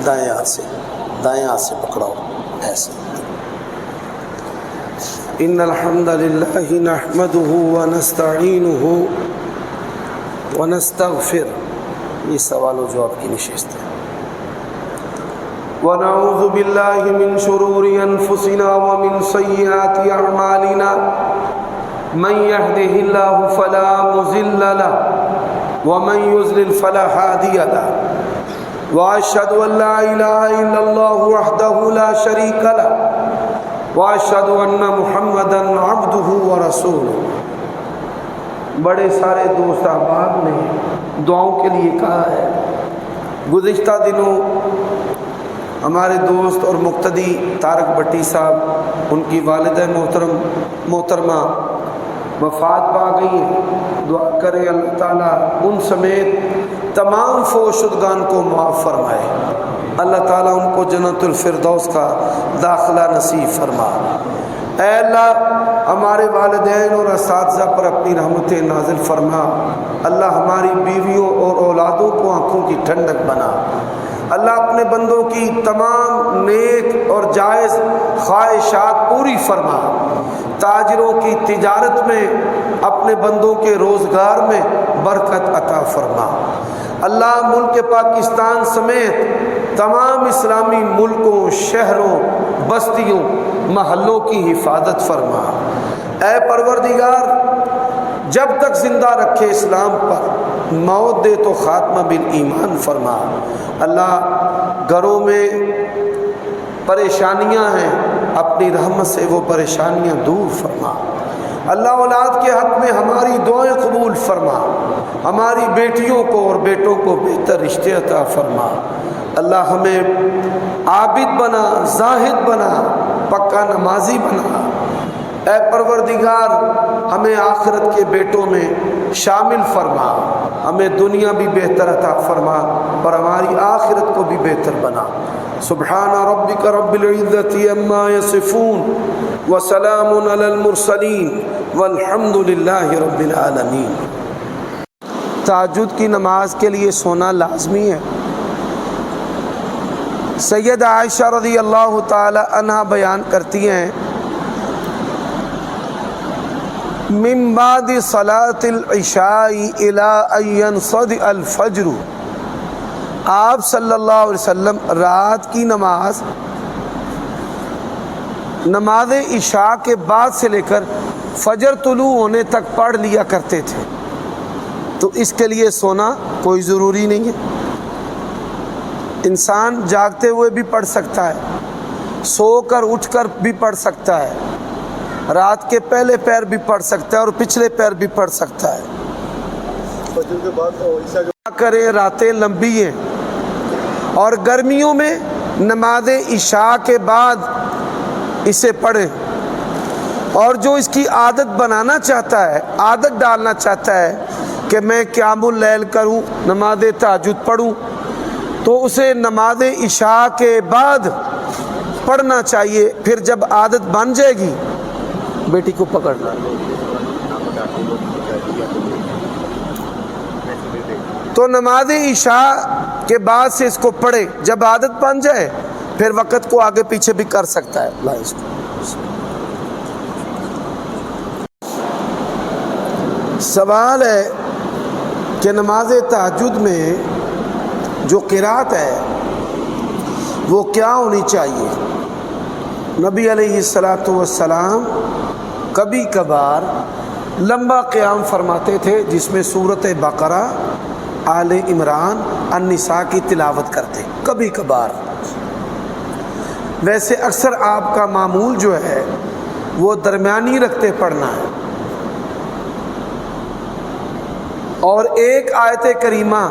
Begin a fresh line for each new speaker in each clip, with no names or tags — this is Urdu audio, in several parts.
دائیں ہاتھ سے پکڑاؤ ایسے۔ ان الحمد للہ نحمده ونستعینه ونستغفر، یہ سوال و جواب کی نشست ہے۔ ونعوذ باللہ من شرور انفسنا ومن سیئات اعمالنا، من يهده الله فلا مضل له ومن يضلل فلا هادي له، واشهد ان لا اله الا الله وحده لا شريك له، واشهد ان محمدا عبده ورسوله۔ بڑے سارے دوست احباب نے دعاؤں کے لیے کہا ہے۔ گزشتہ دنوں ہمارے دوست اور مقتدی طارق بٹی صاحب، ان کی والدہ محترمہ وفات پا گئی ہیں۔ دعا کرے اللہ تعالیٰ ان سمیت تمام فوت شدگان کو معاف فرمائے، اللہ تعالیٰ ان کو جنت الفردوس کا داخلہ نصیب فرما۔ اے اللہ ہمارے والدین اور اساتذہ پر اپنی رحمتیں نازل فرما، اللہ ہماری بیویوں اور اولادوں کو آنکھوں کی ٹھنڈک بنا، اللہ اپنے بندوں کی تمام نیک اور جائز خواہشات پوری فرما، تاجروں کی تجارت میں اپنے بندوں کے روزگار میں برکت عطا فرما، اللہ ملک پاکستان سمیت تمام اسلامی ملکوں، شہروں، بستیوں، محلوں کی حفاظت فرما۔ اے پروردگار جب تک زندہ رکھے اسلام پر، موت دے تو خاتمہ بالایمان فرما۔ اللہ گھروں میں پریشانیاں ہیں، اپنی رحمت سے وہ پریشانیاں دور فرما۔ اللہ اولاد کے حق میں ہماری دعائیں قبول فرما، ہماری بیٹیوں کو اور بیٹوں کو بہتر رشتے عطا فرما۔ اللہ ہمیں عابد بنا، زاہد بنا، پکا نمازی بنا۔ اے پروردگار ہمیں آخرت کے بیٹوں میں شامل فرما، ہمیں دنیا بھی بہتر عطا فرما اور ہماری آخرت کو بھی بہتر بنا۔ سبحان ربک رب العزت عما یصفون وسلام علی المرسلین والحمد للہ رب العالمین۔ تہجد کی نماز کے لیے سونا لازمی ہے۔ سید عائشہ رضی اللہ تعالی عنہ بیان کرتی ہیں، من بعد صلاة العشاء الى ان ينصد الفجر، آپ صلی اللہ علیہ وسلم رات کی نماز عشاء کے بعد سے لے کر فجر طلوع ہونے تک پڑھ لیا کرتے تھے۔ تو اس کے لیے سونا کوئی ضروری نہیں ہے، انسان جاگتے ہوئے بھی پڑھ سکتا ہے، سو کر اٹھ کر بھی پڑھ سکتا ہے، رات کے پہلے پیر بھی پڑھ سکتا ہے اور پچھلے پیر بھی پڑھ سکتا ہے۔ کرے راتیں لمبی ہیں اور گرمیوں میں نماز عشاء کے بعد اسے پڑھیں، اور جو اس کی عادت بنانا چاہتا ہے، عادت ڈالنا چاہتا ہے کہ میں قیام اللیل کروں، نماز تہجد پڑھوں، تو اسے نماز عشاء کے بعد پڑھنا چاہیے۔ پھر جب عادت بن جائے گی، بیٹی کو پکڑنا، تو نماز عشاء کے بعد سے اس کو پڑھے، جب عادت بن جائے پھر وقت کو آگے پیچھے بھی کر سکتا ہے۔ اس کو سوال ہے کہ نماز تہجد میں جو قرات ہے وہ کیا ہونی چاہیے؟ نبی علیہ السلام کبھی کبھار لمبا قیام فرماتے تھے جس میں سورۃ بقرہ، آل عمران، النساء کی تلاوت کرتے، کبھی کبھار۔ ویسے اکثر آپ کا معمول جو ہے وہ درمیانی رکھتے پڑھنا ہے، اور ایک آیت کریمہ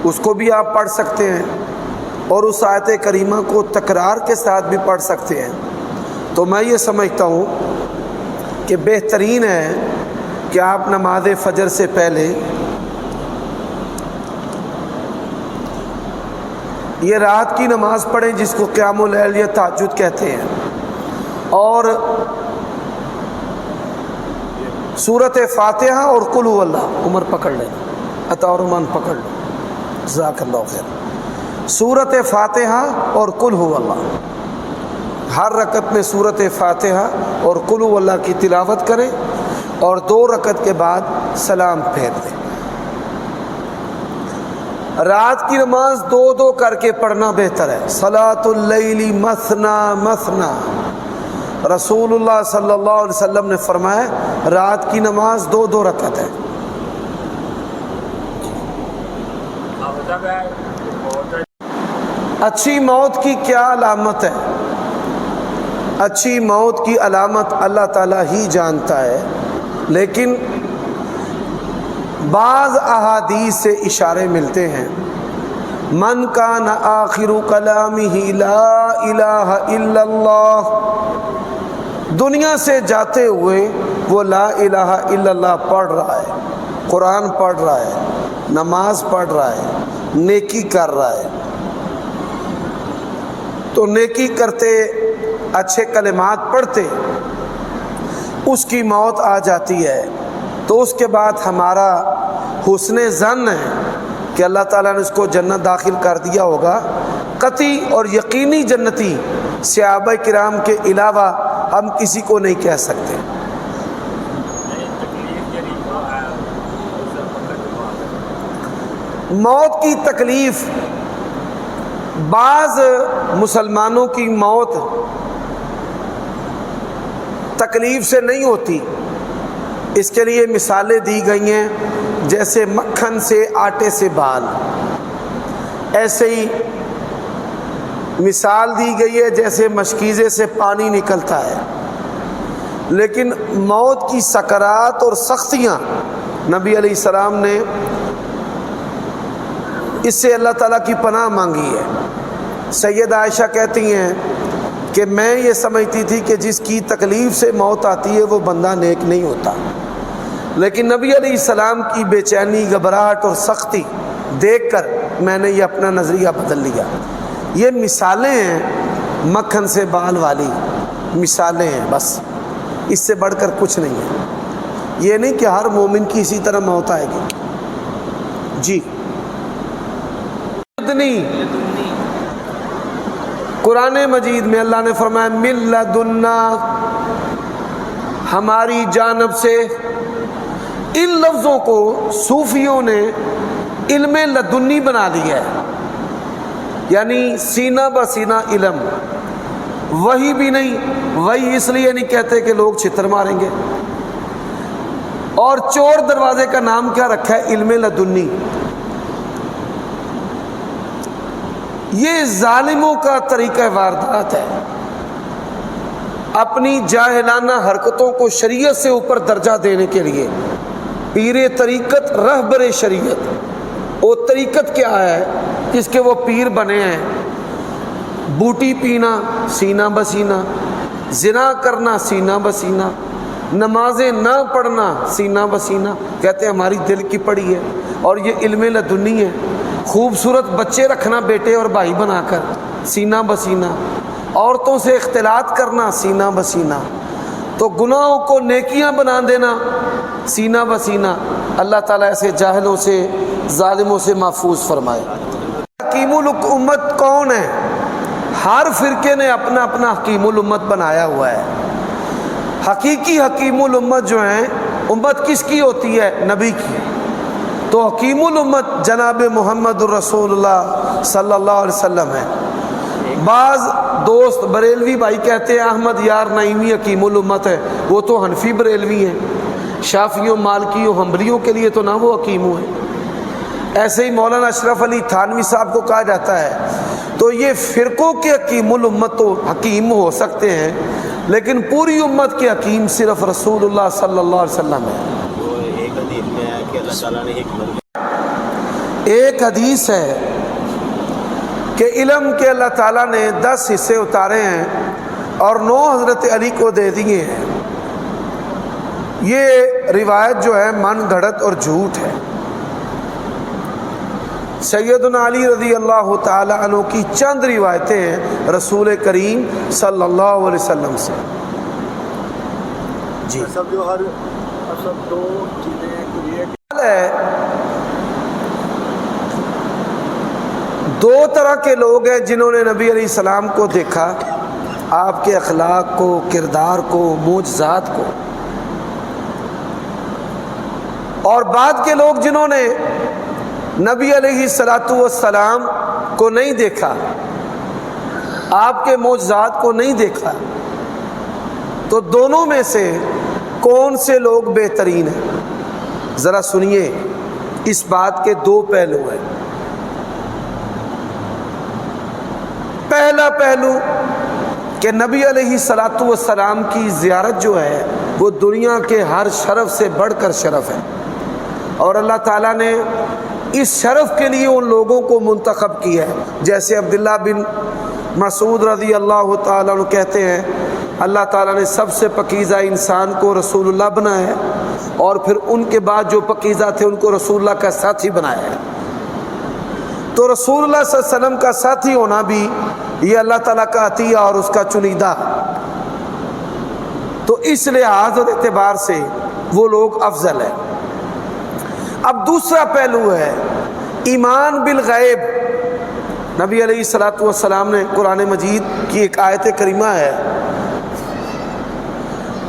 اس کو بھی آپ پڑھ سکتے ہیں اور اس آیت کریمہ کو تکرار کے ساتھ بھی پڑھ سکتے ہیں۔ تو میں یہ سمجھتا ہوں کہ بہترین ہے کہ آپ نماز فجر سے پہلے یہ رات کی نماز پڑھیں جس کو قیام اللیل یا تہجد کہتے ہیں، اور سورۃ فاتحہ اور قل هو اللہ، عمر پکڑ لیں، عطا اور رحمان پکڑ لیں، جزاک اللہ خیر۔ سورت فاتحہ اور قل هو اللہ، ہر رکعت میں سورت فاتحہ اور قل هو اللہ کی تلاوت کریں اور 2 رکعت کے بعد سلام پھیر دیں۔ رات کی نماز 2 کر کے پڑھنا بہتر ہے۔ صلاۃ اللیل مثنا مثنا، رسول اللہ صلی اللہ علیہ وسلم نے فرمایا رات کی نماز 2 رکعت ہے۔ اچھی موت کی کیا علامت ہے؟ اچھی موت کی علامت اللہ تعالیٰ ہی جانتا ہے، لیکن بعض احادیث سے اشارے ملتے ہیں۔ من کان آخر کلامہ لا الہ الا اللہ، دنیا سے جاتے ہوئے وہ لا الہ الا اللہ پڑھ رہا ہے، قرآن پڑھ رہا ہے، نماز پڑھ رہا ہے، نیکی کر رہا ہے، تو نیکی کرتے اچھے کلمات پڑھتے اس کی موت آ جاتی ہے، تو اس کے بعد ہمارا حسن ظن ہے کہ اللہ تعالیٰ نے اس کو جنت داخل کر دیا ہوگا۔ قطعی اور یقینی جنتی صحابہ کرام کے علاوہ ہم کسی کو نہیں کہہ سکتے۔ موت کی تکلیف، بعض مسلمانوں کی موت تکلیف سے نہیں ہوتی، اس کے لیے مثالیں دی گئی ہیں، جیسے مکھن سے آٹے سے بال، ایسے ہی مثال دی گئی ہے جیسے مشکیزے سے پانی نکلتا ہے۔ لیکن موت کی سکرات اور سختیاں نبی علیہ السلام نے اس سے اللہ تعالیٰ کی پناہ مانگی ہے۔ سیدہ عائشہ کہتی ہیں کہ میں یہ سمجھتی تھی کہ جس کی تکلیف سے موت آتی ہے وہ بندہ نیک نہیں ہوتا، لیکن نبی علیہ السلام کی بے چینی، گھبراہٹ اور سختی دیکھ کر میں نے یہ اپنا نظریہ بدل لیا۔ یہ مثالیں ہیں، مکھن سے بال والی مثالیں ہیں، بس اس سے بڑھ کر کچھ نہیں ہے۔ یہ نہیں کہ ہر مومن کی اسی طرح موت آئے گی۔ جی قرآن مجید میں اللہ نے فرمایا من لدنا، ہماری جانب سے۔ ان لفظوں کو صوفیوں نے علم لدنی بنا دیا ہے، یعنی سینہ بسینہ علم۔ وہی بھی نہیں، وہی اس لیے نہیں کہتے کہ لوگ چھتر ماریں گے۔ اور چور دروازے کا نام کیا رکھا ہے؟ علم لدنی۔ یہ ظالموں کا طریقہ واردات ہے، اپنی جاہلانہ حرکتوں کو شریعت سے اوپر درجہ دینے کے لیے پیر طریقت، رہبر شریعت، وہ طریقت کیا ہے جس کے وہ پیر بنے ہیں؟ بوٹی پینا سینہ بسینہ، زنا کرنا سینہ بسینہ، نمازیں نہ پڑھنا سینہ بسینہ، کہتے ہیں ہماری دل کی پڑی ہے۔ اور یہ علم لدنی ہے۔ خوبصورت بچے رکھنا بیٹے اور بھائی بنا کر سینہ بسینہ، عورتوں سے اختلاط کرنا سینہ بسینہ، تو گناہوں کو نیکیاں بنا دینا سینہ بسینہ۔ اللہ تعالیٰ ایسے جاہلوں سے، ظالموں سے محفوظ فرمائے۔ حکیم الامت کون ہے؟ ہر فرقے نے اپنا اپنا حکیم الامت بنایا ہوا ہے۔ حقیقی حکیم الامت جو ہیں، امت کس کی ہوتی ہے؟ نبی کی۔ تو حکیم الامت جناب محمد الرسول اللہ صلی اللہ علیہ وسلم ہے۔ بعض دوست بریلوی بھائی کہتے ہیں احمد یار نعیمی حکیم الامت ہے، وہ تو حنفی بریلوی ہیں، شافعیوں مالکیوں حنبلیوں کے لیے تو نہ وہ حکیم ہوئے۔ ایسے ہی مولانا اشرف علی تھانوی صاحب کو کہا جاتا ہے۔ تو یہ فرقوں کے حکیم الامت تو حکیم ہو سکتے ہیں، لیکن پوری امت کے حکیم صرف رسول اللہ صلی اللہ علیہ وسلم ہے۔ ایک حدیث ہے کہ علم کے اللہ تعالیٰ نے 10 حصے اتارے ہیں اور 9 حضرت علی کو دے دیے ہیں۔ یہ روایت جو ہے من گھڑت اور جھوٹ ہے۔ سیدنا علی رضی اللہ تعالی عنہ کی چند روایتیں ہیں رسول کریم صلی اللہ علیہ وسلم سے۔ جی
سب جو ہر سب 2 چیزیں ہے،
دو طرح کے لوگ ہیں جنہوں نے نبی علیہ السلام کو دیکھا، آپ کے اخلاق کو، کردار کو، معجزات کو، اور بعد کے لوگ جنہوں نے نبی علیہ السلام کو نہیں دیکھا، آپ کے معجزات کو نہیں دیکھا۔ تو دونوں میں سے کون سے لوگ بہترین ہیں؟ ذرا سنیے، اس بات کے دو پہلو ہیں۔ پہلا پہلو کہ نبی علیہ السلام کی زیارت جو ہے وہ دنیا کے ہر شرف سے بڑھ کر شرف ہے، اور اللہ تعالیٰ نے اس شرف کے لیے ان لوگوں کو منتخب کیا ہے، جیسے عبداللہ بن مسعود رضی اللہ تعالیٰ عنہ کہتے ہیں اللہ تعالیٰ نے سب سے پاکیزہ انسان کو رسول اللہ بنایا ہے، اور پھر ان کے بعد جو پاکیزہ تھے ان کو رسول اللہ کا ساتھی بنایا ہے۔ تو رسول اللہ صلی اللہ علیہ وسلم کا ساتھی ہونا بھی یہ اللہ تعالیٰ کا عطیہ اور اس کا چنیدہ، تو اس لحاظ اور اعتبار سے وہ لوگ افضل ہیں۔ اب دوسرا پہلو ہے ایمان بالغیب۔ نبی علیہ السلام نے قرآن مجید کی ایک آیت کریمہ ہے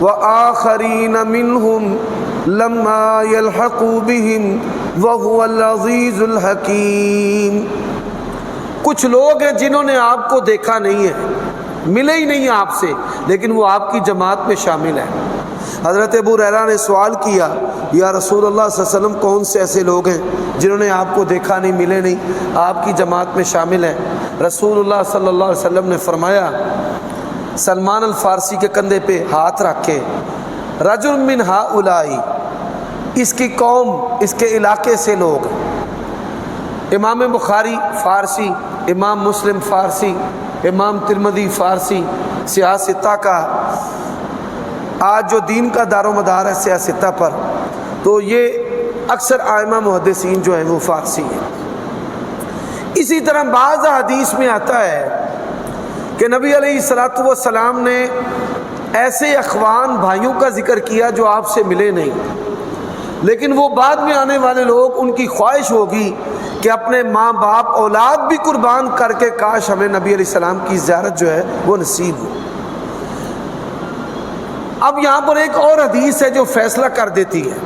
وَآخَرِينَ مِنْهُمْ لَمَّا يَلْحَقُوا بِهِمْ وَهُوَ الْعَزِيزُ الْحَكِيمُ۔ کچھ لوگ ہیں جنہوں نے آپ کو دیکھا نہیں ہے، ملے ہی نہیں آپ سے، لیکن وہ آپ کی جماعت میں شامل ہیں۔ حضرت ابو ہریرہ نے سوال کیا یا رسول اللہ صلی اللہ علیہ وسلم کون سے ایسے لوگ ہیں جنہوں نے آپ کو دیکھا نہیں، ملے نہیں، آپ کی جماعت میں شامل ہیں؟ رسول اللہ صلی اللہ علیہ وسلم نے فرمایا، سلمان الفارسی کے کندھے پہ ہاتھ رکھ کے، رجل من ہؤلاء، اس کی قوم، اس کے علاقے سے لوگ۔ امام بخاری فارسی، امام مسلم فارسی، امام ترمذی فارسی، سیاستہ کا آج جو دین کا دار و مدار ہے سیاستہ پر، تو یہ اکثر ائمہ محدثین جو ہیں وہ فارسی ہیں۔ اسی طرح بعض حدیث میں آتا ہے کہ نبی علیہ السلام نے ایسے اخوان بھائیوں کا ذکر کیا جو آپ سے ملے نہیں، لیکن وہ بعد میں آنے والے لوگ، ان کی خواہش ہوگی کہ اپنے ماں باپ اولاد بھی قربان کر کے کاش ہمیں نبی علیہ السلام کی زیارت جو ہے وہ نصیب ہو۔ اب یہاں پر ایک اور حدیث ہے جو فیصلہ کر دیتی ہے،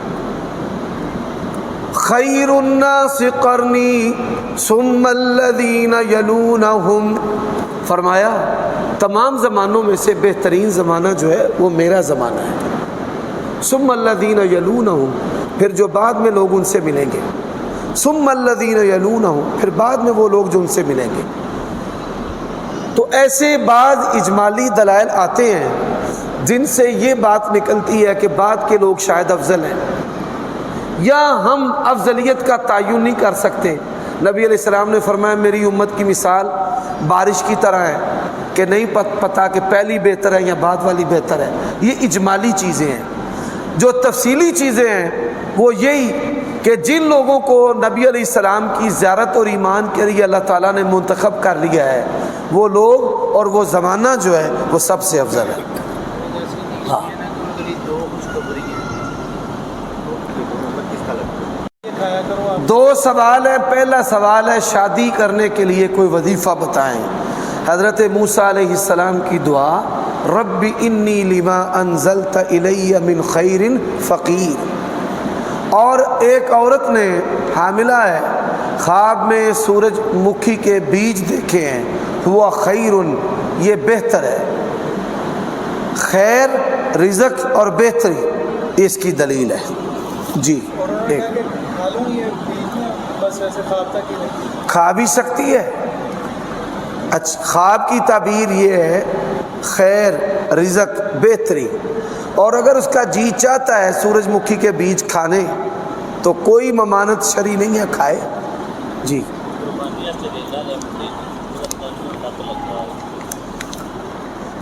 خیر الناس قرنی ثم الذین یلونہم، فرمایا تمام زمانوں میں سے بہترین زمانہ جو ہے وہ میرا زمانہ ہے، ثم الذین یلونہم، پھر جو بعد میں لوگ ان سے ملیں گے، ثم الذین یلونہم، پھر بعد میں وہ لوگ جو ان سے ملیں گے۔ تو ایسے بعض اجمالی دلائل آتے ہیں جن سے یہ بات نکلتی ہے کہ بعد کے لوگ شاید افضل ہیں، یا ہم افضلیت کا تعین نہیں کر سکتے۔ نبی علیہ السلام نے فرمایا میری امت کی مثال بارش کی طرح ہے کہ نہیں پتہ کہ پہلی بہتر ہے یا بعد والی بہتر ہے۔ یہ اجمالی چیزیں ہیں۔ جو تفصیلی چیزیں ہیں وہ یہی کہ جن لوگوں کو نبی علیہ السلام کی زیارت اور ایمان کے لیے اللہ تعالیٰ نے منتخب کر لیا ہے، وہ لوگ اور وہ زمانہ جو ہے وہ سب سے افضل ہے۔ ہاں، دو سوال ہے۔ پہلا سوال ہے شادی کرنے کے لیے کوئی وظیفہ بتائیں۔ حضرت موسیٰ علیہ السلام کی دعا، رب انی لما انزلت الی من خیر فقیر۔ اور ایک عورت نے حاملہ ہے، خواب میں سورج مکھی کے بیج دیکھے ہیں، ہوا خیر، یہ بہتر ہے۔ خیر، رزق اور بہتری اس کی دلیل ہے۔ جی، ایک کھا بھی سکتی ہے۔ اچھا، خواب کی تعبیر یہ ہے خیر، رزق، بہتری، اور اگر اس کا جی چاہتا ہے سورج مکھی کے بیج کھانے تو کوئی ممانعت شرعی نہیں ہے، کھائے۔ جی،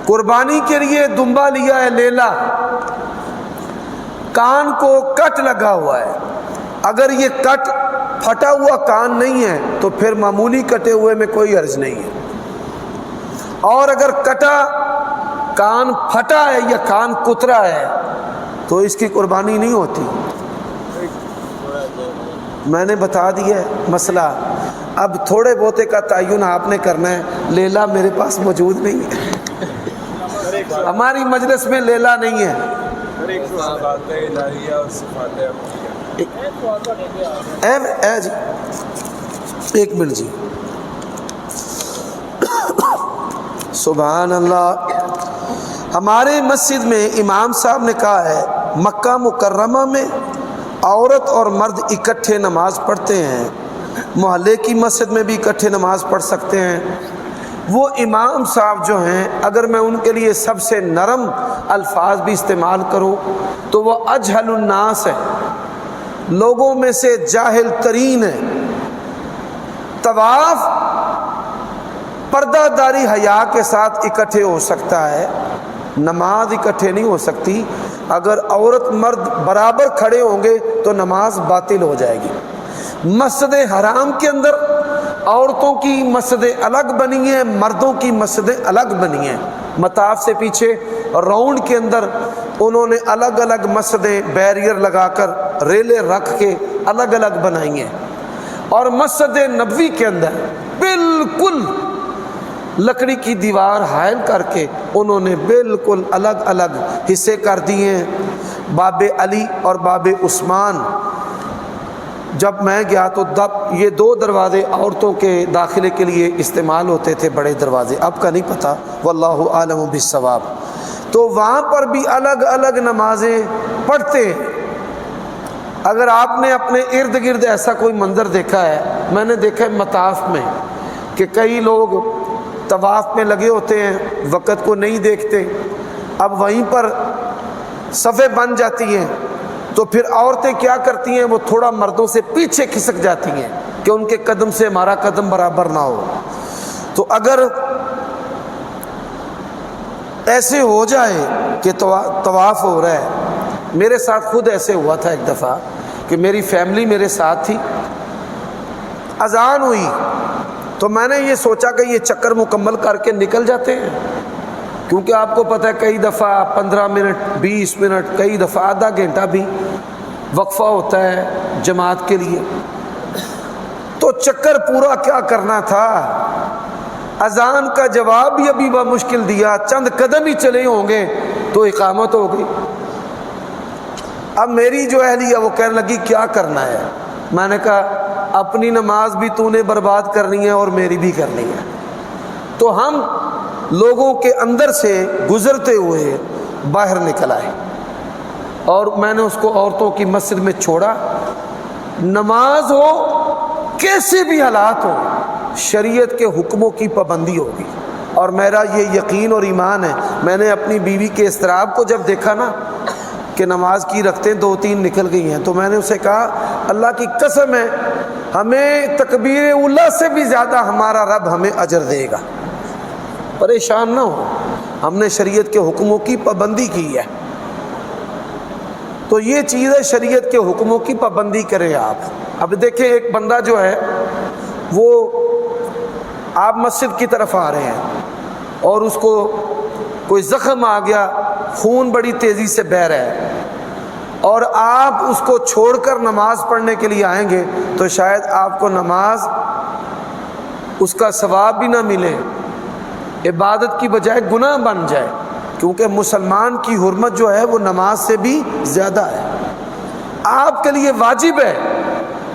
قربانی کے لیے دمبا لیا ہے لیلا، کان کو کٹ لگا ہوا ہے، اگر یہ کٹ پھٹا ہوا کان نہیں ہے تو پھر معمولی کٹے ہوئے میں کوئی حرج نہیں ہے، اور اگر کٹا کان پھٹا ہے یا کان کترا ہے تو اس کی قربانی نہیں ہوتی۔ میں نے بتا دیا ہے مسئلہ، اب تھوڑے بہتے کا تعین آپ نے کرنا ہے۔ لیلا میرے پاس موجود نہیں ہے، ہماری مجلس میں لیلا نہیں ہے۔ اے جی ایک منٹ جی، سبحان اللہ۔ ہمارے مسجد میں امام صاحب نے کہا ہے مکہ مکرمہ میں عورت اور مرد اکٹھے نماز پڑھتے ہیں، محلے کی مسجد میں بھی اکٹھے نماز پڑھ سکتے ہیں۔ وہ امام صاحب جو ہیں اگر میں ان کے لیے سب سے نرم الفاظ بھی استعمال کروں تو وہ اجہل الناس ہے، لوگوں میں سے جاہل ترین ہے۔ طواف پردہ داری حیا کے ساتھ اکٹھے ہو سکتا ہے، نماز اکٹھے نہیں ہو سکتی۔ اگر عورت مرد برابر کھڑے ہوں گے تو نماز باطل ہو جائے گی۔ مسجد حرام کے اندر عورتوں کی مسجدیں الگ بنی ہیں، مردوں کی مسجدیں الگ بنی ہیں۔ مطاف سے پیچھے راؤنڈ کے اندر انہوں نے الگ الگ مسجدیں بیریئر لگا کر ریلیں رکھ کے الگ الگ بنائی ہیں، اور مسجد نبوی کے اندر بالکل لکڑی کی دیوار حائل کر کے انہوں نے بالکل الگ الگ حصے کر دیے ہیں۔ باب علی اور باب عثمان جب میں گیا تو یہ دو دروازے عورتوں کے داخلے کے لیے استعمال ہوتے تھے، بڑے دروازے، اب کا نہیں پتہ، واللہ عالم بالصواب۔ تو وہاں پر بھی الگ الگ نمازیں پڑھتے ہیں۔ اگر آپ نے اپنے ارد گرد ایسا کوئی منظر دیکھا ہے، میں نے دیکھا ہے مطاف میں کہ کئی لوگ طواف میں لگے ہوتے ہیں، وقت کو نہیں دیکھتے، اب وہیں پر صفیں بن جاتی ہیں تو پھر عورتیں کیا کرتی ہیں، وہ تھوڑا مردوں سے پیچھے کھسک جاتی ہیں کہ ان کے قدم سے ہمارا قدم برابر نہ ہو۔ تو اگر ایسے ہو جائے کہ طواف ہو رہا ہے، میرے ساتھ خود ایسے ہوا تھا ایک دفعہ کہ میری فیملی میرے ساتھ تھی، اذان ہوئی تو میں نے یہ سوچا کہ یہ چکر مکمل کر کے نکل جاتے ہیں، کیونکہ آپ کو پتہ ہے کئی دفعہ 15 منٹ 20 منٹ کئی دفعہ آدھا گھنٹہ بھی وقفہ ہوتا ہے جماعت کے لیے، تو چکر پورا کیا کرنا تھا، اذان کا جواب بھی ابھی بمشکل دیا، چند قدم ہی چلے ہوں گے تو اقامت ہو گئی۔ اب میری جو اہلیہ وہ کہنے لگی کیا کرنا ہے، میں نے کہا اپنی نماز بھی تو نے برباد کرنی ہے اور میری بھی کرنی ہے۔ تو ہم لوگوں کے اندر سے گزرتے ہوئے باہر نکل آئے اور میں نے اس کو عورتوں کی مسجد میں چھوڑا۔ نماز ہو کیسے بھی حالات ہو، شریعت کے حکموں کی پابندی ہوگی، اور میرا یہ یقین اور ایمان ہے۔ میں نے اپنی بیوی کے اضطراب کو جب دیکھا نا کہ نماز کی رکھتے 2-3 نکل گئی ہیں، تو میں نے اسے کہا اللہ کی قسم ہے ہمیں تکبیر اولیٰ سے بھی زیادہ ہمارا رب ہمیں اجر دے گا، پریشان نہ ہو، ہم نے شریعت کے حکموں کی پابندی کی ہے۔ تو یہ چیز ہے، شریعت کے حکموں کی پابندی کریں آپ۔ اب دیکھیں ایک بندہ جو ہے وہ آپ مسجد کی طرف آ رہے ہیں اور اس کو کوئی زخم آ گیا، خون بڑی تیزی سے بہہ رہا ہے، اور آپ اس کو چھوڑ کر نماز پڑھنے کے لیے آئیں گے تو شاید آپ کو نماز اس کا ثواب بھی نہ ملے، عبادت کی بجائے گناہ بن جائے، کیونکہ مسلمان کی حرمت جو ہے وہ نماز سے بھی زیادہ ہے۔ آپ کے لیے واجب ہے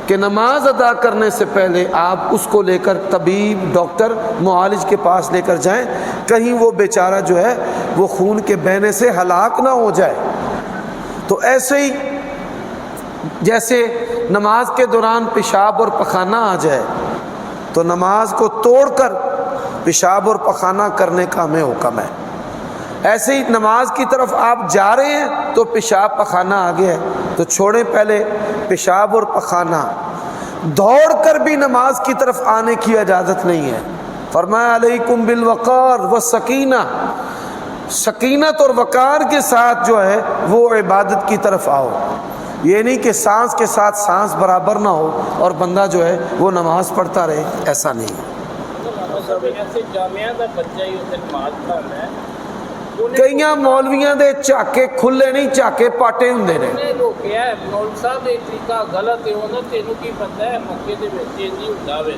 کہ نماز ادا کرنے سے پہلے آپ اس کو لے کر طبیب، ڈاکٹر، معالج کے پاس لے کر جائیں، کہیں وہ بیچارہ جو ہے وہ خون کے بہنے سے ہلاک نہ ہو جائے۔ تو ایسے ہی جیسے نماز کے دوران پیشاب اور پخانہ آ جائے تو نماز کو توڑ کر پیشاب اور پخانہ کرنے کا ہمیں حکم ہے۔ ایسے ہی نماز کی طرف آپ جا رہے ہیں تو پیشاب پخانہ آ گیا ہے تو چھوڑیں پہلے پیشاب اور پخانہ، دوڑ کر بھی نماز کی طرف آنے کی اجازت نہیں ہے۔ فرمایا علیکم بالوقار والسکینہ، سکینت اور وقار کے ساتھ جو ہے وہ عبادت کی طرف آؤ، یہ نہیں کہ سانس کے ساتھ سانس برابر نہ ہو اور بندہ جو ہے وہ نماز پڑھتا رہے، ایسا نہیں ہے۔
ایسے جامعہ کا بچہ ہی اسے نماز پڑھنا ہے
ਕਈਆਂ ਮੌਲਵੀਆਂ ਦੇ ਝਾਕੇ ਖੁੱਲੇ ਨਹੀਂ, ਝਾਕੇ ਪਾਟੇ ਹੁੰਦੇ ਨੇ।
ਉਹਨੇ ਰੋਕਿਆ ਮੌਲਵੀ ਸਾਹਿਬ ਇਹ ਤਰੀਕਾ ਗਲਤ ਹੈ, ਉਹਨਾਂ ਤੈਨੂੰ ਕੀ ਪਤਾ ਹੈ ਮੱਕੇ ਦੇ ਵਿੱਚ ਇੰਜ ਹੀ ਹੁੰਦਾ ਵੇ।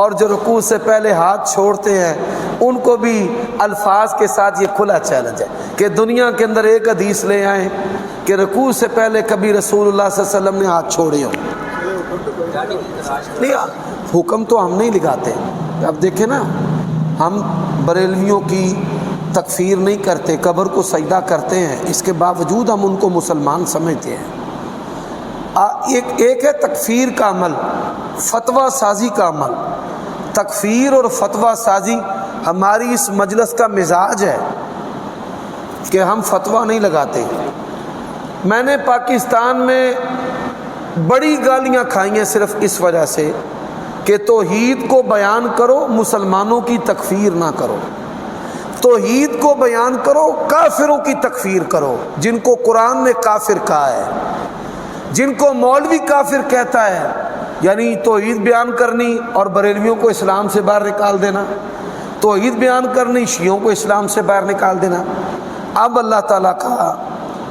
اور جو رکوع سے پہلے ہاتھ چھوڑتے ہیں ان کو بھی الفاظ کے ساتھ یہ کھلا چیلنج ہے کہ دنیا کے اندر ایک حدیث لے آئیں کہ رکوع سے پہلے کبھی رسول اللہ صلی اللہ علیہ وسلم نے ہاتھ چھوڑے ہوں. نہیں, حکم تو ہم نہیں لگاتے. اب دیکھیں نا, ہم بریلویوں کی تکفیر نہیں کرتے, قبر کو سجدہ کرتے ہیں, اس کے باوجود ہم ان کو مسلمان سمجھتے ہیں. ایک ہے تکفیر کا عمل, فتویٰ سازی کا عمل. تکفیر اور فتویٰ سازی ہماری اس مجلس کا مزاج ہے کہ ہم فتویٰ نہیں لگاتے. میں نے پاکستان میں بڑی گالیاں کھائی ہیں صرف اس وجہ سے کہ توحید کو بیان کرو, مسلمانوں کی تکفیر نہ کرو. توحید کو بیان کرو, کافروں کی تکفیر کرو جن کو قرآن نے کافر کہا ہے, جن کو مولوی کافر کہتا ہے. یعنی توحید بیان کرنی اور بریلویوں کو اسلام سے باہر نکال دینا, توحید بیان کرنی شیعوں کو اسلام سے باہر نکال دینا. اب اللہ تعالیٰ کا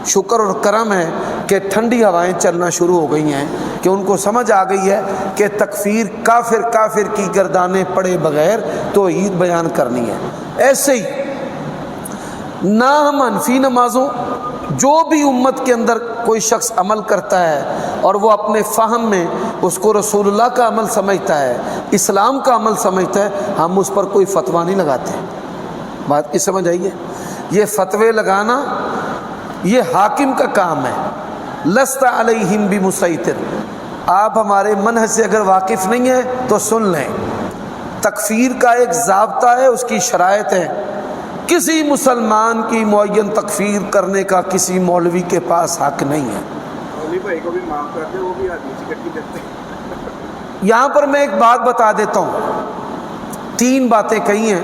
شکر اور کرم ہے کہ ٹھنڈی ہوائیں چلنا شروع ہو گئی ہیں کہ ان کو سمجھ آ گئی ہے کہ تکفیر کافر کی گردانیں پڑے بغیر توحید بیان کرنی ہے. ایسے ہی نامنفی نمازوں, جو بھی امت کے اندر کوئی شخص عمل کرتا ہے اور وہ اپنے فہم میں اس کو رسول اللہ کا عمل سمجھتا ہے, اسلام کا عمل سمجھتا ہے, ہم اس پر کوئی فتویٰ نہیں لگاتے. بات کی سمجھ آئیے؟ یہ فتوے لگانا یہ حاکم کا کام ہے. لست علیہم بمسیطر. آپ ہمارے منہج سے اگر واقف نہیں ہیں تو سن لیں, تکفیر کا ایک ضابطہ ہے, اس کی شرائط ہے. کسی مسلمان کی معین تکفیر کرنے کا کسی مولوی کے پاس حق نہیں ہے.
مولوی بھائی کو بھی معاف کر دے, وہ بھی حدیث اکٹھی کرتے ہیں.
یہاں پر میں ایک بات بتا دیتا ہوں. 3 باتیں کہی ہیں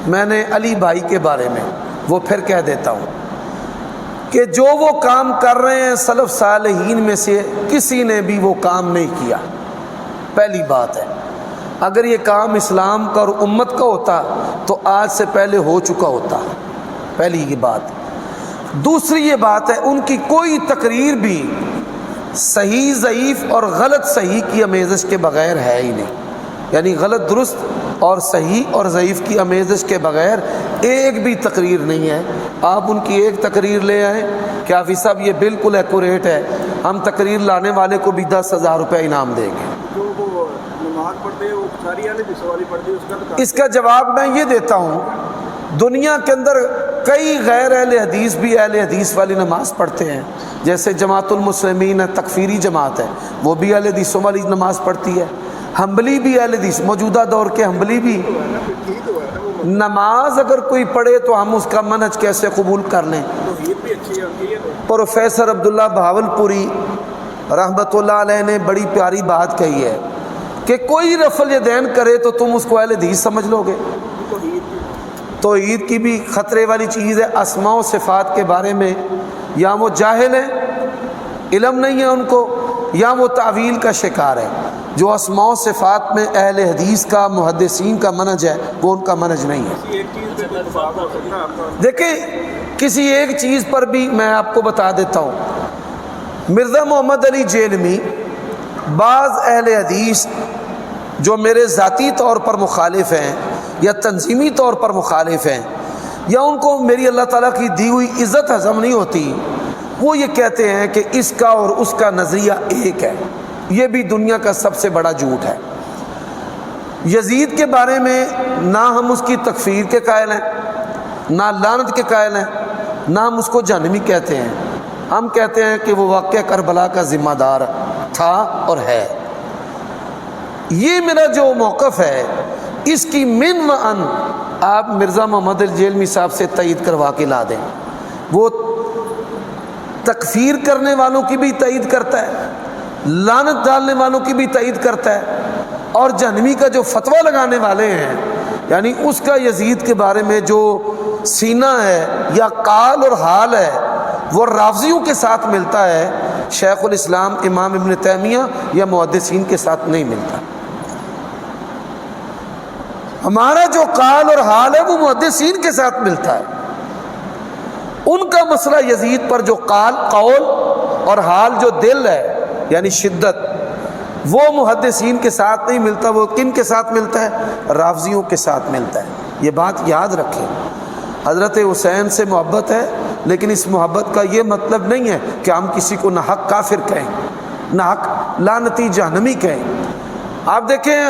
میں نے علی بھائی کے بارے میں, وہ پھر کہہ دیتا ہوں کہ جو وہ کام کر رہے ہیں سلف صالحین میں سے کسی نے بھی وہ کام نہیں کیا. پہلی بات ہے, اگر یہ کام اسلام کا اور امت کا ہوتا تو آج سے پہلے ہو چکا ہوتا. پہلی یہ بات. دوسری یہ بات ہے, ان کی کوئی تقریر بھی صحیح ضعیف اور غلط صحیح کی آمیزش کے بغیر ہے ہی نہیں. یعنی غلط درست اور صحیح اور ضعیف کی آمیزش کے بغیر ایک بھی تقریر نہیں ہے. آپ ان کی ایک تقریر لے آئیں کہ حافظ صاحب یہ بالکل ایکوریٹ ہے, ہم تقریر لانے والے کو بھی 10,000 روپے انعام دیں گے.
جو وہ نماز پڑھتے ہیں وہ ساری والے بھی سوالی پڑھتے ہیں,
اس کا جواب میں یہ دیتا ہوں, دنیا کے اندر کئی غیر اہل حدیث بھی اہل حدیث والی نماز پڑھتے ہیں. جیسے جماعت المسلمین ہے, تکفیری جماعت ہے, وہ بھی اہل حدیثوں والی نماز پڑھتی ہے. حنبلی بھی اہل حدیث, موجودہ دور کے حنبلی بھی. نماز اگر کوئی پڑھے تو ہم اس کا منہج کیسے قبول کر لیں؟ پروفیسر عبداللہ بہاولپوری رحمۃ اللہ علیہ نے بڑی پیاری بات کہی ہے کہ کوئی رفع الیدین کرے تو تم اس کو اہل حدیث سمجھ لو گے. توحید کی بھی خطرے والی چیز ہے. اسماء و صفات کے بارے میں یا وہ جاہل ہیں, علم نہیں ہے ان کو, یا وہ تعویل کا شکار ہے. جو اسماء و صفات میں اہل حدیث کا محدثین کا منہج ہے وہ ان کا منہج نہیں ہے. دیکھیں کسی ایک چیز پر بھی میں آپ کو بتا دیتا ہوں, مرزا محمد علی جیلمی بعض اہل حدیث جو میرے ذاتی طور پر مخالف ہیں یا تنظیمی طور پر مخالف ہیں یا ان کو میری اللہ تعالیٰ کی دی ہوئی عزت ہضم نہیں ہوتی, وہ یہ کہتے ہیں کہ اس کا اور اس کا نظریہ ایک ہے. یہ بھی دنیا کا سب سے بڑا جھوٹ ہے. یزید کے بارے میں نہ ہم اس کی تکفیر کے قائل ہیں, نہ لعنت کے قائل ہیں, نہ ہم اس کو جہنمی کہتے ہیں. ہم کہتے ہیں کہ وہ واقعہ کربلا کا ذمہ دار تھا اور ہے. یہ میرا جو موقف ہے اس کی من و ان آپ مرزا محمد الجیلمی صاحب سے تائید کروا کے لا دیں. وہ تکفیر کرنے والوں کی بھی تائید کرتا ہے, لعنت ڈالنے والوں کی بھی تائید کرتا ہے, اور جہنمی کا جو فتویٰ لگانے والے ہیں یعنی اس کا یزید کے بارے میں جو سینہ ہے یا قال اور حال ہے وہ رافضیوں کے ساتھ ملتا ہے, شیخ الاسلام امام ابن تیمیہ یا محدثین کے ساتھ نہیں ملتا. ہمارا جو قال اور حال ہے وہ محدثین کے ساتھ ملتا ہے. ان کا مسئلہ یزید پر جو قول اور حال جو دل ہے یعنی شدت وہ محدثین کے ساتھ نہیں ملتا، وہ کن کے ساتھ ملتا ہے؟ رافضیوں کے ساتھ ملتا ہے۔ یہ بات یاد رکھیں۔ حضرت حسین سے محبت ہے، لیکن اس محبت کا یہ مطلب نہیں ہے کہ ہم کسی کو نہ حق کافر کہیں، نہ حق لعنتی جہنمی کہیں۔ آپ دیکھیں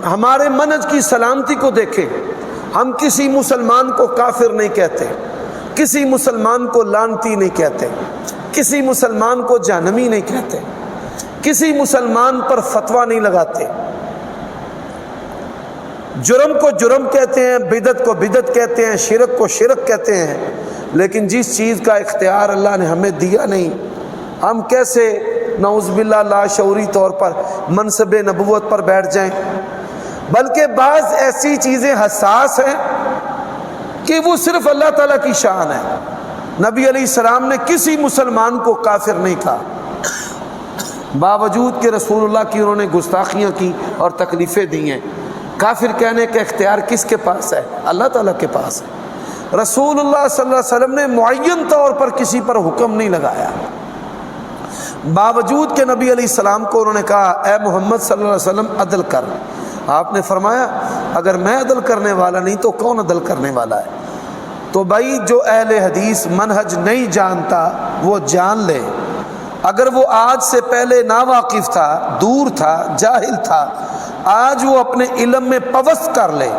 ہمارے منہج کی سلامتی کو دیکھیں، ہم کسی مسلمان کو کافر نہیں کہتے، کسی مسلمان کو لعنتی نہیں کہتے، کسی مسلمان کو جہنمی نہیں کہتے، کسی مسلمان پر فتویٰ نہیں لگاتے۔ جرم کو جرم کہتے ہیں، بدعت کو بدعت کہتے ہیں، شرک کو شرک کہتے ہیں، لیکن جس چیز کا اختیار اللہ نے ہمیں دیا نہیں، ہم کیسے نعوذ باللہ لاشعوری طور پر منصب نبوت پر بیٹھ جائیں؟ بلکہ بعض ایسی چیزیں حساس ہیں کہ وہ صرف اللہ تعالیٰ کی شان ہے۔ نبی علیہ السلام نے کسی مسلمان کو کافر نہیں کہا، باوجود کہ رسول اللہ کی انہوں نے گستاخیاں کی اور تکلیفیں دی ہیں۔ کافر کہنے کا اختیار کس کے پاس ہے؟ اللہ تعالیٰ کے پاس ہے۔ رسول اللہ صلی اللہ علیہ وسلم نے معین طور پر کسی پر حکم نہیں لگایا، باوجود کہ نبی علیہ السلام کو انہوں نے کہا اے محمد صلی اللہ علیہ وسلم عدل کر۔ آپ نے فرمایا اگر میں عدل کرنے والا نہیں تو کون عدل کرنے والا ہے؟ تو بھائی جو اہل حدیث منہج نہیں جانتا وہ جان لے، اگر وہ آج سے پہلے ناواقف تھا، دور تھا، جاہل تھا، آج وہ اپنے علم میں پوست کر لے۔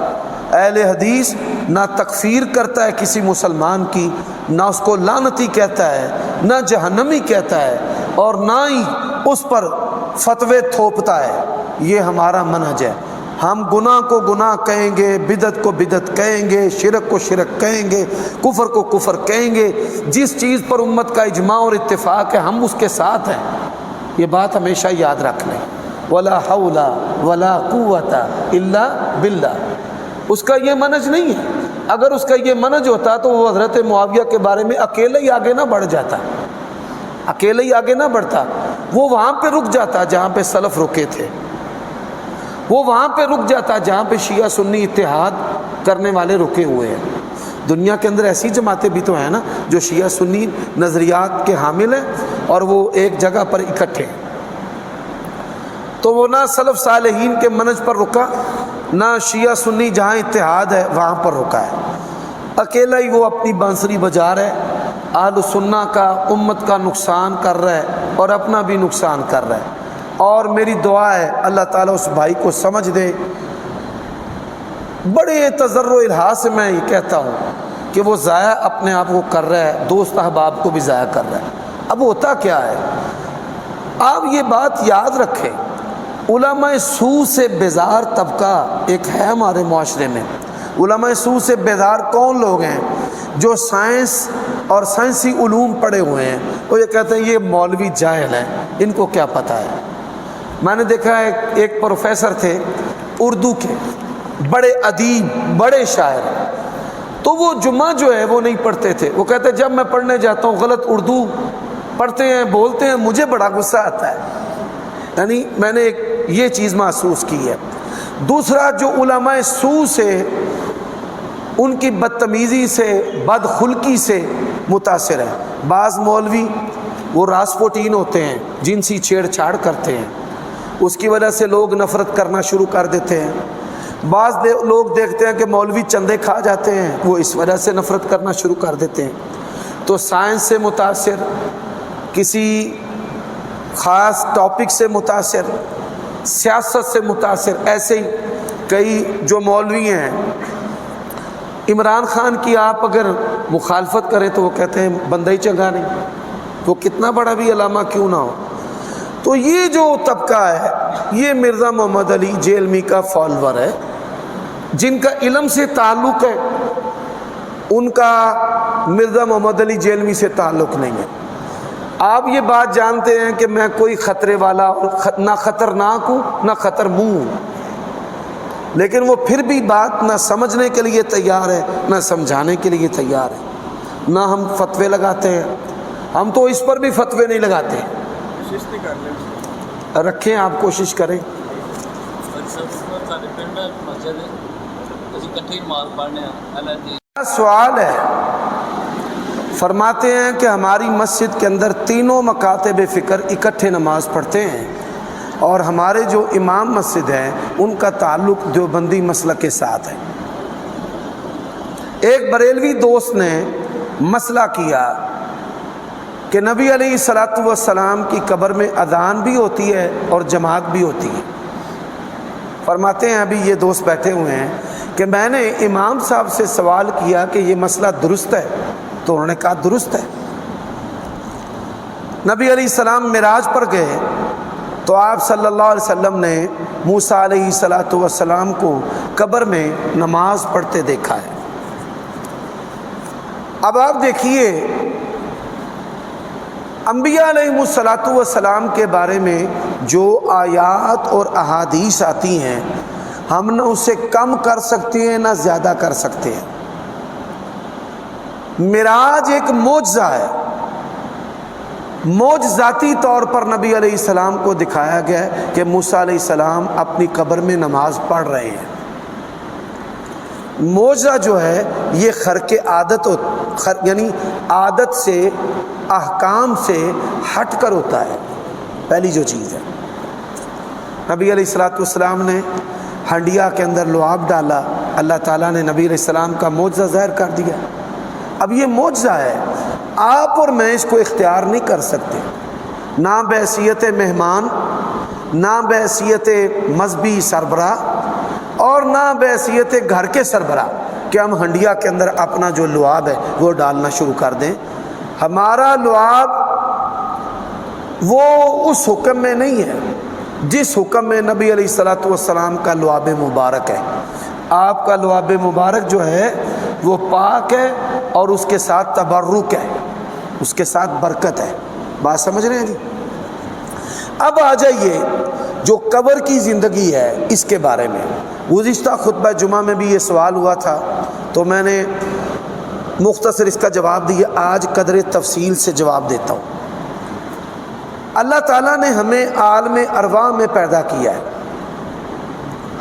اہل حدیث نہ تکفیر کرتا ہے کسی مسلمان کی، نہ اس کو لعنتی کہتا ہے، نہ جہنمی کہتا ہے، اور نہ ہی اس پر فتوے تھوپتا ہے۔ یہ ہمارا منہج ہے۔ ہم گناہ کو گناہ کہیں گے، بدعت کو بدعت کہیں گے، شرک کو شرک کہیں گے، کفر کو کفر کہیں گے۔ جس چیز پر امت کا اجماع اور اتفاق ہے ہم اس کے ساتھ ہیں۔ یہ بات ہمیشہ یاد رکھ لیں۔ ولا حول ولا قوت الا باللہ۔ اس کا یہ منہج نہیں ہے۔ اگر اس کا یہ منہج ہوتا تو وہ حضرت معاویہ کے بارے میں اکیلے ہی آگے نہ بڑھ جاتا، اکیلے ہی آگے نہ بڑھتا، وہ وہاں پہ رک جاتا جہاں پہ سلف رکے تھے، وہ وہاں پہ رک جاتا جہاں پہ شیعہ سنی اتحاد کرنے والے رکے ہوئے ہیں۔ دنیا کے اندر ایسی جماعتیں بھی تو ہیں نا جو شیعہ سنی نظریات کے حامل ہیں اور وہ ایک جگہ پر اکٹھے ہیں۔ تو وہ نہ سلف صالحین کے منہج پر رکا، نہ شیعہ سنی جہاں اتحاد ہے وہاں پر رکا ہے، اکیلا ہی وہ اپنی بانسری بجا رہا ہے، اہل سنہ کا امت کا نقصان کر رہا ہے اور اپنا بھی نقصان کر رہا ہے۔ اور میری دعا ہے اللہ تعالیٰ اس بھائی کو سمجھ دے۔ بڑے تضرع و الحاح سے میں یہ کہتا ہوں کہ وہ ضائع اپنے آپ کو کر رہا ہے، دوست احباب کو بھی ضائع کر رہا ہے۔ اب ہوتا کیا ہے، آپ یہ بات یاد رکھیں، علماء سو سے بیزار طبقہ ایک ہے ہمارے معاشرے میں۔ علماء سو سے بیزار کون لوگ ہیں؟ جو سائنس اور سائنسی علوم پڑھے ہوئے ہیں، وہ یہ کہتے ہیں یہ مولوی جاہل ہیں، ان کو کیا پتہ ہے۔ میں نے دیکھا ہے ایک پروفیسر تھے اردو کے، بڑے ادیب، بڑے شاعر، تو وہ جمعہ جو ہے وہ نہیں پڑھتے تھے۔ وہ کہتے ہیں جب میں پڑھنے جاتا ہوں غلط اردو پڑھتے ہیں، بولتے ہیں، مجھے بڑا غصہ آتا ہے۔ یعنی میں نے ایک یہ چیز محسوس کی ہے۔ دوسرا، جو علماء سو سے، ان کی بدتمیزی سے، بدخلقی سے متاثر ہے۔ بعض مولوی وہ راسپوٹین ہوتے ہیں، جنسی چھیڑ چھاڑ کرتے ہیں، اس کی وجہ سے لوگ نفرت کرنا شروع کر دیتے ہیں۔ بعض لوگ دیکھتے ہیں کہ مولوی چندے کھا جاتے ہیں، وہ اس وجہ سے نفرت کرنا شروع کر دیتے ہیں۔ تو سائنس سے متاثر، کسی خاص ٹاپک سے متاثر، سیاست سے متاثر، ایسے ہی کئی جو مولوی ہیں۔ عمران خان کی آپ اگر مخالفت کریں تو وہ کہتے ہیں بندہ ہی چنگا نہیں، وہ کتنا بڑا بھی علامہ کیوں نہ ہو۔ تو یہ جو طبقہ ہے یہ مرزا محمد علی جیلمی کا فالوور ہے، جن کا علم سے تعلق ہے، ان کا مرزا محمد علی جیلمی سے تعلق نہیں ہے۔ آپ یہ بات جانتے ہیں کہ میں کوئی خطرے والا اور نہ خطرناک ہوں نہ خطر منہ ہوں، لیکن وہ پھر بھی بات نہ سمجھنے کے لیے تیار ہے نہ سمجھانے کے لیے تیار ہے۔ نہ ہم فتوے لگاتے ہیں، ہم تو اس پر بھی فتوے نہیں لگاتے۔ رکھیں، آپ کوشش کریں۔ سوال ہے، فرماتے ہیں کہ ہماری مسجد کے اندر تینوں مکاتب فکر اکٹھے نماز پڑھتے ہیں، اور ہمارے جو امام مسجد ہیں ان کا تعلق دیوبندی مسلک کے ساتھ ہے۔ ایک بریلوی دوست نے مسئلہ کیا کہ نبی علیہ الصلوۃ والسلام کی قبر میں اذان بھی ہوتی ہے اور جماعت بھی ہوتی ہے۔ فرماتے ہیں ابھی یہ دوست بیٹھے ہوئے ہیں کہ میں نے امام صاحب سے سوال کیا کہ یہ مسئلہ درست ہے، تو انہوں نے کہا درست ہے۔ نبی علیہ السلام معراج پر گئے تو آپ صلی اللہ علیہ وسلم نے موسیٰ علیہ الصلوۃ والسلام کو قبر میں نماز پڑھتے دیکھا ہے۔ اب آپ دیکھیے انبیاء علیہ الصلوۃ والسلام کے بارے میں جو آیات اور احادیث آتی ہیں ہم نہ اسے کم کر سکتے ہیں نہ زیادہ کر سکتے ہیں۔ معراج ایک معجزہ ہے، معجزاتی طور پر نبی علیہ السلام کو دکھایا گیا ہے کہ موسیٰ علیہ السلام اپنی قبر میں نماز پڑھ رہے ہیں۔ معجزہ جو ہے یہ خرق عادت یعنی عادت سے احکام سے ہٹ کر ہوتا ہے۔ پہلی جو چیز ہے، نبی علیہ الصلوۃ والسلام نے ہنڈیا کے اندر لعاب ڈالا، اللہ تعالیٰ نے نبی علیہ السلام کا معجزہ ظاہر کر دیا۔ اب یہ معجزہ ہے، آپ اور میں اس کو اختیار نہیں کر سکتے، نہ بحیثیت مہمان، نہ بحیثیت مذہبی سربراہ اور نہ بحیثیت گھر کے سربراہ کہ ہم ہنڈیا کے اندر اپنا جو لعاب ہے وہ ڈالنا شروع کر دیں۔ ہمارا لعاب وہ اس حکم میں نہیں ہے جس حکم میں نبی علیہ الصلوۃ والسلام کا لعاب مبارک ہے۔ آپ کا لعاب مبارک جو ہے وہ پاک ہے اور اس کے ساتھ تبرک ہے، اس کے ساتھ برکت ہے۔ بات سمجھ رہے ہیں جی؟ اب آ جائیے جو قبر کی زندگی ہے اس کے بارے میں گزشتہ خطبہ جمعہ میں بھی یہ سوال ہوا تھا تو میں نے مختصر اس کا جواب دیا، آج قدر تفصیل سے جواب دیتا ہوں۔ اللہ تعالیٰ نے ہمیں عالم ارواح میں پیدا کیا ہے،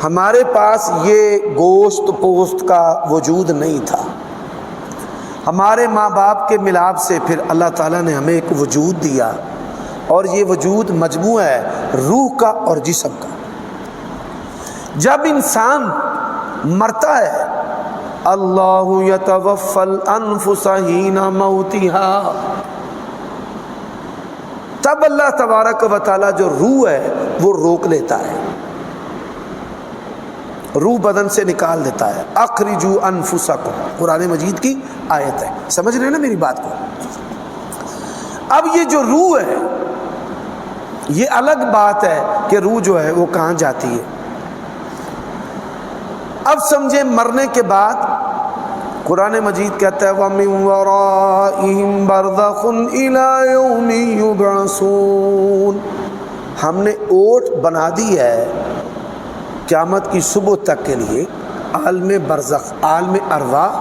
ہمارے پاس یہ گوشت پوست کا وجود نہیں تھا۔ ہمارے ماں باپ کے ملاپ سے پھر اللہ تعالیٰ نے ہمیں ایک وجود دیا، اور یہ وجود مجموعہ ہے روح کا اور جسم کا۔ جب انسان مرتا ہے، اللہ یتوفی الانفس حین موتها، تب اللہ تبارک و تعالیٰ جو روح ہے وہ روک لیتا ہے، روح بدن سے نکال دیتا ہے۔ اخرجوا انفسکم، قرآن مجید کی آیت ہے، سمجھ رہے ہیں نا میری بات کو؟ اب یہ جو روح ہے یہ الگ بات ہے کہ روح جو ہے وہ کہاں جاتی ہے۔ اب سمجھے مرنے کے بعد قرآن مجید کہتا ہے وَمِن وَرَائِهِمْ بَرْزَخٌ إِلَى يَوْمِ يُبْعَثُونَ، ہم نے اوٹ بنا دی ہے قیامت کی صبح تک کے لیے عالم برزخ، عالم ارواح،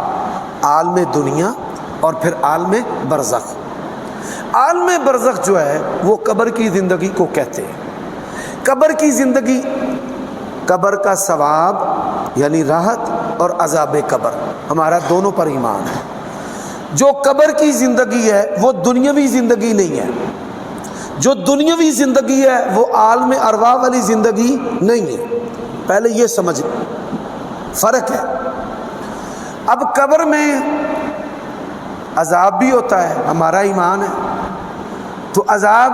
عالم دنیا اور پھر عالم برزخ۔ عالم برزخ جو ہے وہ قبر کی زندگی کو کہتے ہیں۔ قبر کی زندگی، قبر کا ثواب یعنی راحت اور عذاب قبر، ہمارا دونوں پر ایمان ہے۔ جو قبر کی زندگی ہے وہ دنیاوی زندگی نہیں ہے، جو دنیاوی زندگی ہے وہ عالم ارواح والی زندگی نہیں ہے۔ پہلے یہ سمجھ، فرق ہے۔ اب قبر میں عذاب بھی ہوتا ہے، ہمارا ایمان ہے، تو عذاب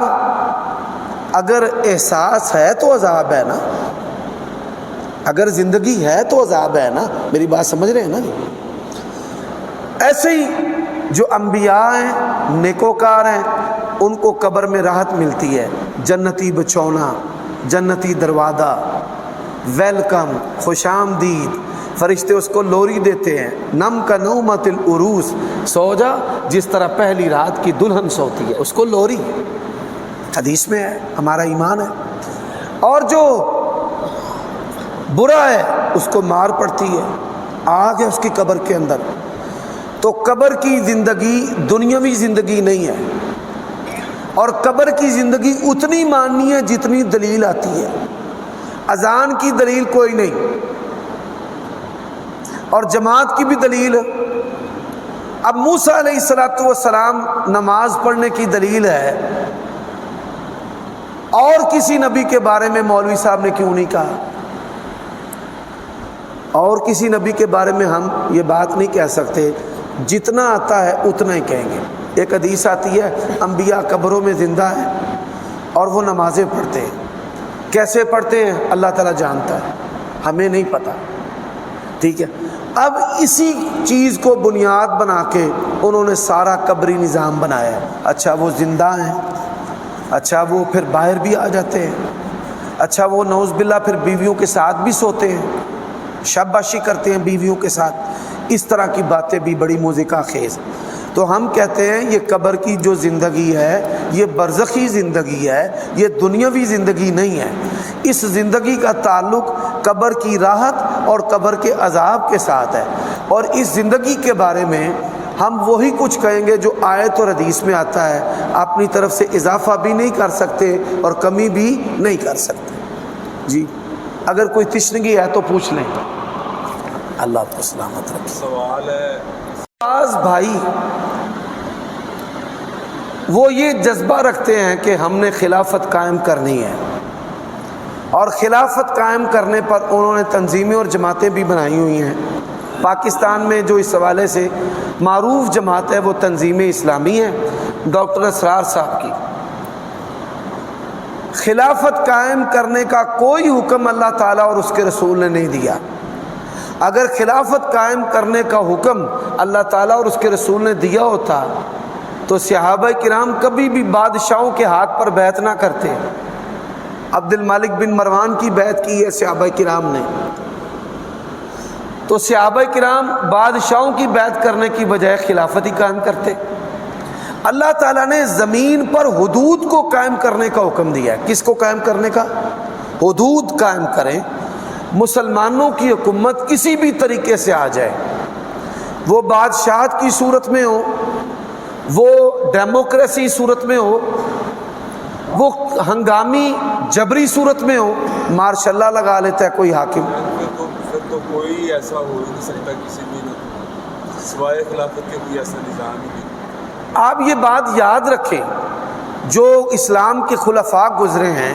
اگر احساس ہے تو عذاب ہے نا، اگر زندگی ہے تو عذاب ہے نا، میری بات سمجھ رہے ہیں نا جی؟ ایسے ہی جو انبیاء ہیں، نیکوکار ہیں، ان کو قبر میں راحت ملتی ہے، جنتی بچونا، جنتی دروازہ، ویلکم، خوش آمدید، فرشتے اس کو لوری دیتے ہیں، نم کا نومت العروس، سو جا جس طرح پہلی رات کی دلہن سوتی ہے، اس کو لوری، حدیث میں ہے، ہمارا ایمان ہے۔ اور جو برا ہے اس کو مار پڑتی ہے، آگ ہے اس کی قبر کے اندر۔ تو قبر کی زندگی دنیاوی زندگی نہیں ہے، اور قبر کی زندگی اتنی ماننی ہے جتنی دلیل آتی ہے، اذان کی دلیل کوئی نہیں، اور جماعت کی بھی دلیل۔ اب موسیٰ علیہ السلام نماز پڑھنے کی دلیل ہے، اور کسی نبی کے بارے میں مولوی صاحب نے کیوں نہیں کہا؟ اور کسی نبی کے بارے میں ہم یہ بات نہیں کہہ سکتے، جتنا آتا ہے اتنا ہی کہیں گے۔ ایک حدیث آتی ہے انبیاء قبروں میں زندہ ہیں اور وہ نمازیں پڑھتے ہیں، کیسے پڑھتے ہیں اللہ تعالیٰ جانتا ہے، ہمیں نہیں پتہ، ٹھیک ہے۔ اب اسی چیز کو بنیاد بنا کے انہوں نے سارا قبری نظام بنایا ہے۔ اچھا وہ زندہ ہیں، اچھا وہ پھر باہر بھی آ جاتے ہیں، اچھا وہ نعوذ باللہ پھر بیویوں کے ساتھ بھی سوتے ہیں، شاباشی کرتے ہیں بیویوں کے ساتھ، اس طرح کی باتیں بھی بڑی موزیکا خیز۔ تو ہم کہتے ہیں یہ قبر کی جو زندگی ہے یہ برزخی زندگی ہے، یہ دنیاوی زندگی نہیں ہے۔ اس زندگی کا تعلق قبر کی راحت اور قبر کے عذاب کے ساتھ ہے، اور اس زندگی کے بارے میں ہم وہی کچھ کہیں گے جو آیت اور حدیث میں آتا ہے، اپنی طرف سے اضافہ بھی نہیں کر سکتے اور کمی بھی نہیں کر سکتے۔ جی اگر کوئی تشنگی ہے تو پوچھ لیں، اللہ آپ کو سلامت رکھے۔
سوال ہے
بعض بھائی وہ یہ جذبہ رکھتے ہیں کہ ہم نے خلافت قائم کرنی ہے، اور خلافت قائم کرنے پر انہوں نے تنظیمیں اور جماعتیں بھی بنائی ہوئی ہیں۔ پاکستان میں جو اس حوالے سے معروف جماعت ہے وہ تنظیم اسلامی ہے، ڈاکٹر اسرار صاحب کی۔ خلافت قائم کرنے کا کوئی حکم اللہ تعالیٰ اور اس کے رسول نے نہیں دیا۔ اگر خلافت قائم کرنے کا حکم اللہ تعالیٰ اور اس کے رسول نے دیا ہوتا تو صحابہ کرام کبھی بھی بادشاہوں کے ہاتھ پر بیعت نہ کرتے۔ عبد الملک بن مروان کی بیعت کی ہے صحابہ کرام نے، تو صحابہ کرام بادشاہوں کی بیعت کرنے کی بجائے خلافت ہی قائم کرتے۔ اللہ تعالیٰ نے زمین پر حدود کو قائم کرنے کا حکم دیا ہے۔ کس کو قائم کرنے کا؟ حدود قائم کریں، مسلمانوں کی حکومت کسی بھی طریقے سے آ جائے، وہ بادشاہت کی صورت میں ہو، وہ ڈیموکریسی صورت میں ہو، وہ ہنگامی جبری صورت میں ہو، مارشاء اللہ لگا لیتا ہے کوئی حاکم۔
پھر تو کوئی ایسا ہو ہی نہیں سکتا کسی بھی سوائے خلافت کے کوئی ایسا نظام ہی نہیں۔
آپ یہ بات یاد رکھیں، جو اسلام کے خلفاء گزرے ہیں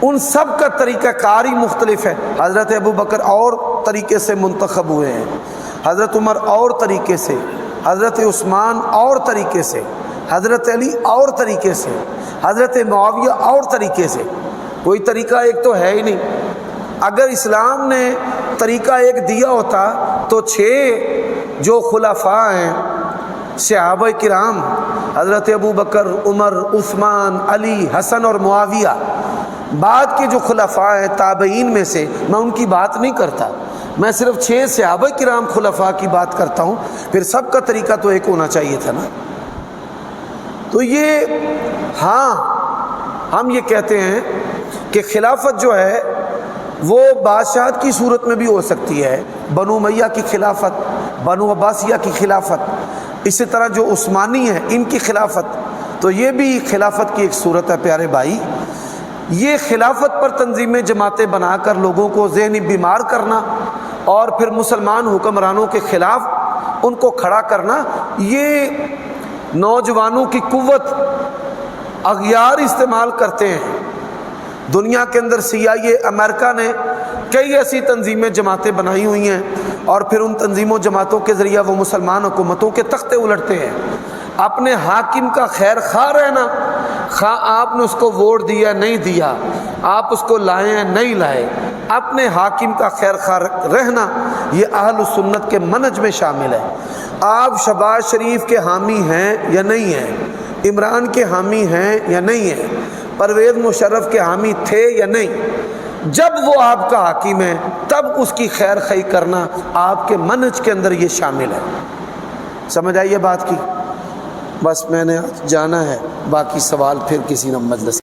ان سب کا طریقہ کار ہی مختلف ہے۔ حضرت ابو بکر اور طریقے سے منتخب ہوئے ہیں، حضرت عمر اور طریقے سے، حضرت عثمان اور طریقے سے، حضرت علی اور طریقے سے، حضرت معاویہ اور طریقے سے۔ کوئی طریقہ ایک تو ہے ہی نہیں۔ اگر اسلام نے طریقہ ایک دیا ہوتا تو 6 جو خلفاء ہیں صحابہ کرام، حضرت ابو بکر، عمر، عثمان، علی، حسن اور معاویہ، بعد کے جو خلفاء ہیں تابعین میں سے، میں ان کی بات نہیں کرتا، میں صرف 6 صحابہ کرام خلفاء کی بات کرتا ہوں، پھر سب کا طریقہ تو ایک ہونا چاہیے تھا نا۔ تو یہ ہاں ہم یہ کہتے ہیں کہ خلافت جو ہے وہ بادشاہت کی صورت میں بھی ہو سکتی ہے، بنو امیہ کی خلافت، بنو عباسیہ کی خلافت، اسی طرح جو عثمانی ہیں ان کی خلافت، تو یہ بھی خلافت کی ایک صورت ہے پیارے بھائی۔ یہ خلافت پر تنظیمیں جماعتیں بنا کر لوگوں کو ذہنی بیمار کرنا اور پھر مسلمان حکمرانوں کے خلاف ان کو کھڑا کرنا، یہ نوجوانوں کی قوت اغیار استعمال کرتے ہیں۔ دنیا کے اندر CIA امریکہ نے کئی ایسی تنظیمیں جماعتیں بنائی ہوئی ہیں، اور پھر ان تنظیموں جماعتوں کے ذریعہ وہ مسلمان حکومتوں کے تختے الٹتے ہیں۔ اپنے حاکم کا خیر خواہ رہنا، خواہ آپ نے اس کو ووٹ دیا نہیں دیا، آپ اس کو لائے ہیں نہیں لائے، اپنے حاکم کا خیر خواہ رہنا، یہ اہل سنت کے منہج میں شامل ہے۔ آپ شہباز شریف کے حامی ہیں یا نہیں ہیں، عمران کے حامی ہیں یا نہیں ہیں، پرویز مشرف کے حامی تھے یا نہیں، جب وہ آپ کا حاکم ہے تب اس کی خیر خواہی کرنا آپ کے منہج کے اندر یہ شامل ہے۔ سمجھ آئیے بات کی؟ بس میں نے جانا ہے، باقی سوال پھر کسی نہ مجلس